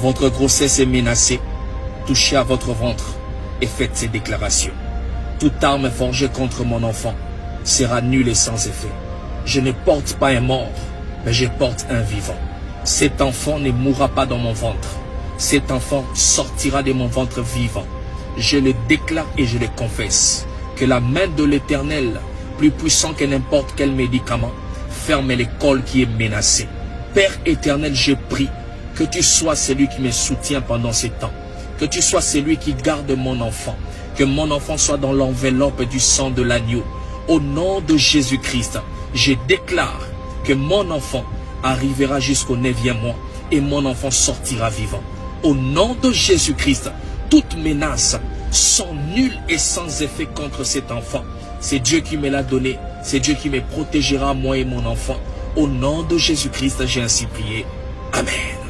Votre grossesse est menacée. Touchez à votre ventre et faites ces déclarations. Toute arme forgée contre mon enfant sera nulle et sans effet. Je ne porte pas un mort, mais je porte un vivant. Cet enfant ne mourra pas dans mon ventre. Cet enfant sortira de mon ventre vivant. Je le déclare et je le confesse. Que la main de l'Éternel, plus puissant que n'importe quel médicament, ferme l'école qui est menacée. Père éternel, je prie que tu sois celui qui me soutient pendant ces temps. Que tu sois celui qui garde mon enfant. Que mon enfant soit dans l'enveloppe du sang de l'agneau. Au nom de Jésus-Christ, je déclare que mon enfant arrivera jusqu'au 9e mois et mon enfant sortira vivant. Au nom de Jésus-Christ, toute menace sont nulles et sans effet contre cet enfant. C'est Dieu qui me l'a donné. C'est Dieu qui me protégera, moi et mon enfant. Au nom de Jésus-Christ, j'ai ainsi prié. Amen.